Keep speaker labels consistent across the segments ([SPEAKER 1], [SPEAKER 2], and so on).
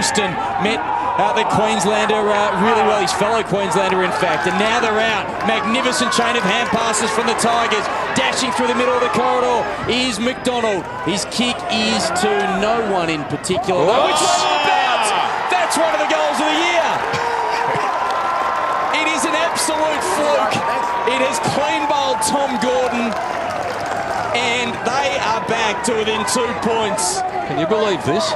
[SPEAKER 1] Houston met the Queenslander really well, his fellow Queenslander in fact, and now they're out. Magnificent chain of hand passes from the Tigers. Dashing through the middle of the corridor is McDonald. His kick is to no one in particular. Oh. Which one will bounce? That's one of the goals of the year. It is an absolute fluke. It has clean bowled Tom Gordon, and they are back to within 2 points.
[SPEAKER 2] Can you believe this?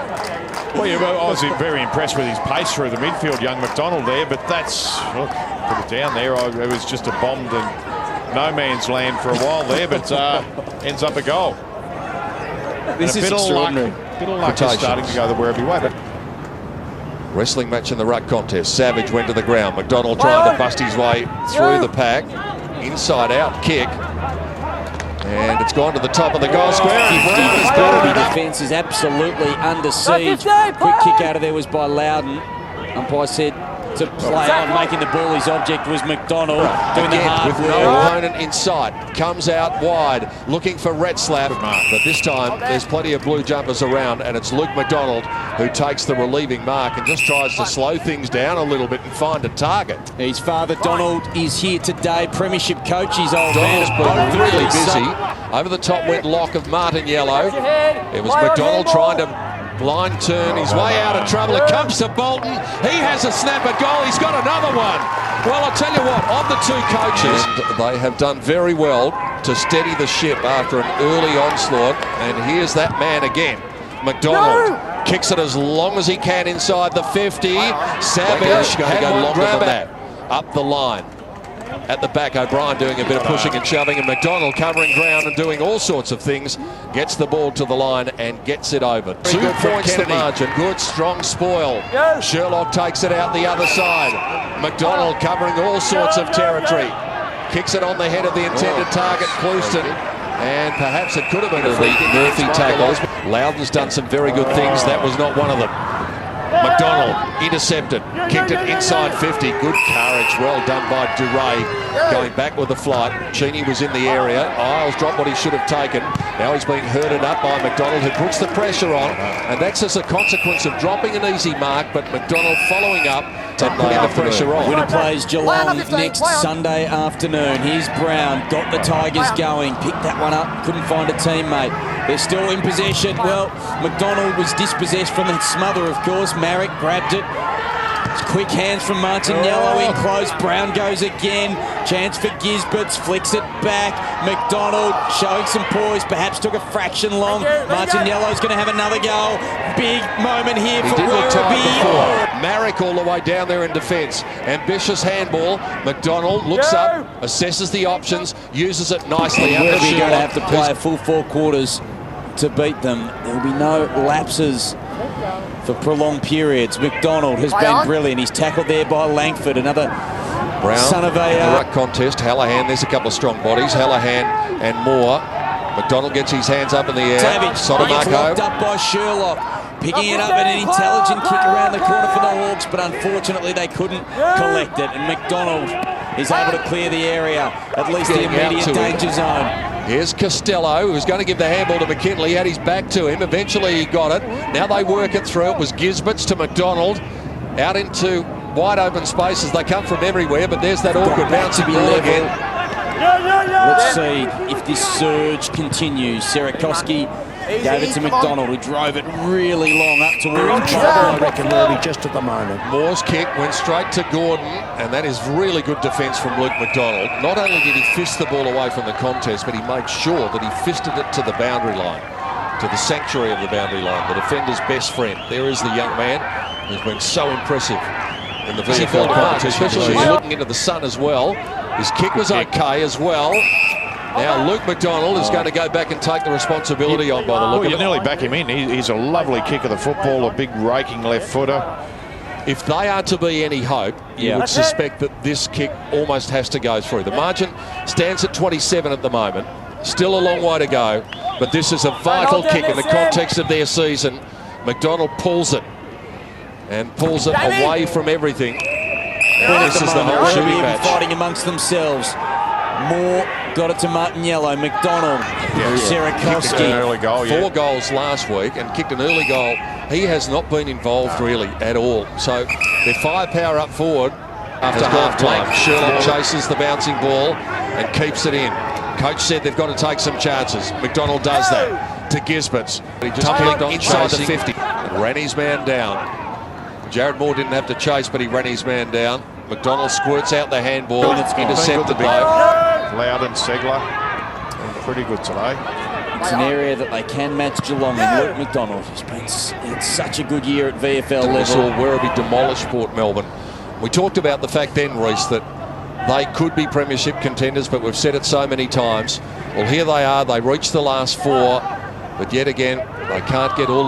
[SPEAKER 3] Well, yeah, I was very impressed with his pace through the midfield, young McDonald there, but that's, well, put it down there. It was just a bombed and no man's land for a while there, but ends up a goal.
[SPEAKER 1] This is extraordinary.
[SPEAKER 3] A bit of luck is starting to go the Werribee way. But
[SPEAKER 2] wrestling match in the ruck contest. Savage went to the ground. McDonald trying to bust his way through the pack. Inside out kick. And it's gone to the top of the goal square.
[SPEAKER 1] The defence is absolutely under siege. Quick kick out of there was by Loudon. Umpire said to play on, making the ball his object was McDonald. Doing the hard
[SPEAKER 2] with no opponent in sight. Comes out wide, looking for Retzlaff. But this time, there's plenty of blue jumpers around, and it's Luke McDonald who takes the relieving mark and just tries to slow things down a little bit and find a target.
[SPEAKER 1] His father, Donald, is here today. Premiership coach, his old
[SPEAKER 2] Donald's
[SPEAKER 1] man.
[SPEAKER 2] been really busy. Over the top went Lock of Martin Yellow. It was McDonald trying to blind turn his way out of trouble. It comes to Bolton. He has a snapper goal. He's got another one. Well, I'll tell you what, of the two coaches, and they have done very well to steady the ship after an early onslaught. And here's that man again. McDonald kicks it as long as he can inside the 50. Savage going to go longer than that. Up the line. At the back, O'Brien doing a bit of pushing and shoving, and McDonald covering ground and doing all sorts of things. Gets the ball to the line and gets it over. 2 points the margin. Good, strong spoil. Sherlock takes it out the other side. McDonald covering all sorts of territory. Kicks it on the head of the intended target, Clouston. And perhaps it could have been a Murphy tackles. Loudon's done some very good things. That was not one of them. McDonald intercepted, kicked it inside 50. Good courage, well done by Duray. Going back with the flight. Cheney was in the area. Isles dropped what he should have taken. Now he's being herded up by McDonald, who puts the pressure on, and that's as a consequence of dropping an easy mark, but McDonald following up and putting the pressure on.
[SPEAKER 1] Winner plays Geelong next Sunday afternoon. Here's Brown, got the Tigers going, picked that one up, couldn't find a teammate. They're still in possession. Well, McDonald was dispossessed from that smother, of course. Marrick grabbed it. Quick hands from Martin-Yellow in close. Brown goes again. Chance for Gisberts. Flicks it back. McDonald showing some poise. Perhaps took a fraction long. Martin-Yellow's going to have another go. Big moment here for Werribee.
[SPEAKER 2] Marrick all the way down there in defence. Ambitious handball. McDonald looks up, assesses the options, uses it nicely.
[SPEAKER 1] Werribee going to have to play a full 4 quarters to beat them. There will be no lapses for prolonged periods. McDonald has been brilliant. He's tackled there by Langford, another
[SPEAKER 2] Brown
[SPEAKER 1] son of a
[SPEAKER 2] ruck contest. Hallahan, there's a couple of strong bodies. Hallahan and Moore. McDonald gets his hands up in the air.
[SPEAKER 1] Savage, locked up by Sherlock. Picking it up and an intelligent kick around the corner for the Hawks, but unfortunately they couldn't collect it. And McDonald is able to clear the area, at least the immediate danger zone.
[SPEAKER 2] Here's Costello, who's going to give the handball to McKinley. Had his back to him. Eventually he got it. Now they work it through. It was Gisberts to McDonald. Out into wide open spaces. They come from everywhere, but there's that awkward bouncing ball again.
[SPEAKER 1] Let's see if this surge continues. Sierakowski gave it to McDonald, who drove it really long up to where he's trouble, I reckon, Werribee, just at the moment.
[SPEAKER 2] Moore's kick went straight to Gordon, and that is really good defence from Luke McDonald. Not only did he fist the ball away from the contest, but he made sure that he fisted it to the boundary line, to the sanctuary of the boundary line, the defender's best friend. There is the young man who's been so impressive in the VFL competition, especially looking into the sun as well. His kick was okay as well. Now Luke McDonald is going to go back and take the responsibility on by the look of it.
[SPEAKER 3] You nearly back him in. He's a lovely kick of the football, a big raking left footer.
[SPEAKER 2] If they are to be any hope, you would suspect that this kick almost has to go through. The margin stands at 27 at the moment. Still a long way to go, but this is a vital kick in the context of their season. McDonald pulls it and pulls it away from everything. And this is the whole shooting match.
[SPEAKER 1] Fighting amongst themselves. Moore got it to Martin Yellow. McDonald.
[SPEAKER 3] Kicked an early goal,
[SPEAKER 2] 4 goals last week and kicked an early goal. He has not been involved really at all. So their firepower up forward after half-time. Sherlock chases the bouncing ball and keeps it in. Coach said they've got to take some chances. McDonald does that to Gisberts. He just kicked on inside the 50 and ran his man down. Jared Moore didn't have to chase, but he ran his man down. McDonald squirts out the handball. Intercepted though.
[SPEAKER 3] Loud and Segler. Pretty good today.
[SPEAKER 1] It's an area that they can match Geelong in. Luke McDonald has been it's such a good year at VFL level.
[SPEAKER 2] We saw Werribee demolish Port Melbourne. We talked about the fact then, Reece, that they could be premiership contenders, but we've said it so many times. Well, here they are. They reached the last 4, but yet again, they can't get all